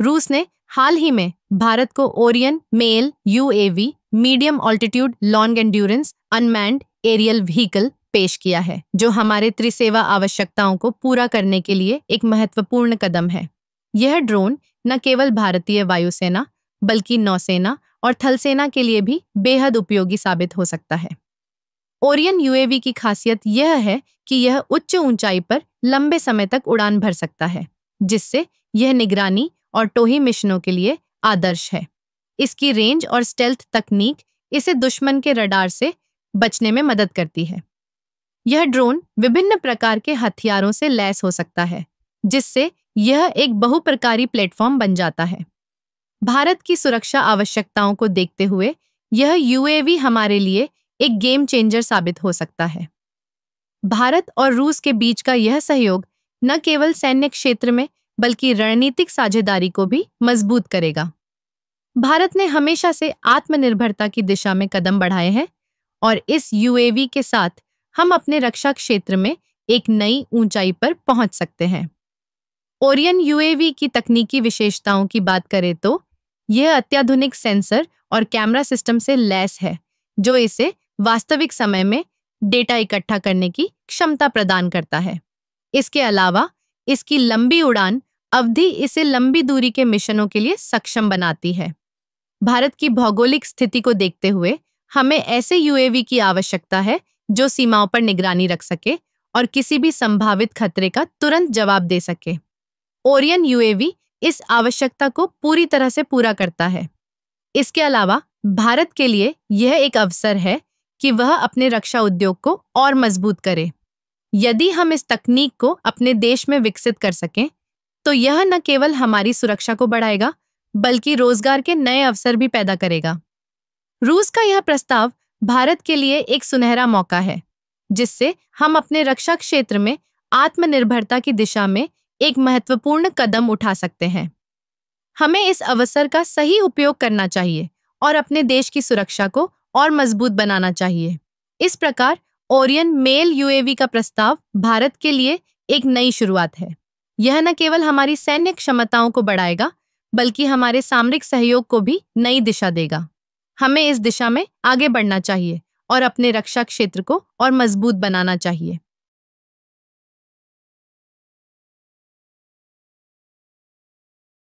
रूस ने हाल ही में भारत को Orion MALE UAV medium altitude long endurance unmanned aerial vehicle पेश किया है, जो हमारे त्रिसेवा आवश्यकताओं को पूरा करने के लिए एक महत्वपूर्ण कदम है। यह ड्रोन न केवल भारतीय वायुसेना बल्कि नौसेना और थलसेना के लिए भी बेहद उपयोगी साबित हो सकता है। ओरियन यूएवी की खासियत यह है कि यह उच्च ऊंचाई पर लंबे समय तक उड़ान भर सकता है, जिससे यह निगरानी और टोही मिशनों के लिए आदर्श है। इसकी रेंज और स्टेल्थ तकनीक इसे दुश्मन के रडार से बचने में मदद करती है। यह ड्रोन विभिन्न प्रकार के हथियारों से लैस हो सकता है, जिससे यह एक बहुप्रकारी प्लेटफॉर्म बन जाता है। भारत की सुरक्षा आवश्यकताओं को देखते हुए यह यूएवी हमारे लिए एक गेम चेंजर साबित हो सकता है। भारत और रूस के बीच का यह सहयोग न केवल सैन्य क्षेत्र में बल्कि रणनीतिक साझेदारी को भी मजबूत करेगा। भारत ने हमेशा से आत्मनिर्भरता की दिशा में कदम बढ़ाए हैं और इस यूएवी के साथ हम अपने रक्षा क्षेत्र में एक नई ऊंचाई पर पहुंच सकते हैं। ओरियन यूएवी की तकनीकी विशेषताओं की बात करें तो यह अत्याधुनिक सेंसर और कैमरा सिस्टम से लैस है, जो इसे वास्तविक समय में डेटा इकट्ठा करने की क्षमता प्रदान करता है। इसके अलावा इसकी लंबी उड़ान अवधि इसे लंबी दूरी के मिशनों के लिए सक्षम बनाती है। भारत की भौगोलिक स्थिति को देखते हुए हमें ऐसे यूएवी की आवश्यकता है जो सीमाओं पर निगरानी रख सके और किसी भी संभावित खतरे का तुरंत जवाब दे सके। ओरियन यूएवी इस आवश्यकता को पूरी तरह से पूरा करता है। इसके अलावा भारत के लिए यह एक अवसर है कि वह अपने रक्षा उद्योग को और मजबूत करे। यदि हम इस तकनीक को अपने देश में विकसित कर सकें, तो यह न केवल हमारी सुरक्षा को बढ़ाएगा, बल्कि रोजगार के नए अवसर भी पैदा करेगा। रूस का यह प्रस्ताव भारत के लिए एक सुनहरा मौका है, जिससे हम अपने रक्षा क्षेत्र में आत्मनिर्भरता की दिशा में एक महत्वपूर्ण कदम उठा सकते हैं। हमें इस अवसर का सही उपयोग करना चाहिए और अपने देश की सुरक्षा को और मजबूत बनाना चाहिए। इस प्रकार ओरियन मेल यूएवी का प्रस्ताव भारत के लिए एक नई शुरुआत है। यह न केवल हमारी सैन्य क्षमताओं को बढ़ाएगा, बल्कि हमारे सामरिक सहयोग को भी नई दिशा देगा। हमें इस दिशा में आगे बढ़ना चाहिए और अपने रक्षा क्षेत्र को और मजबूत बनाना चाहिए।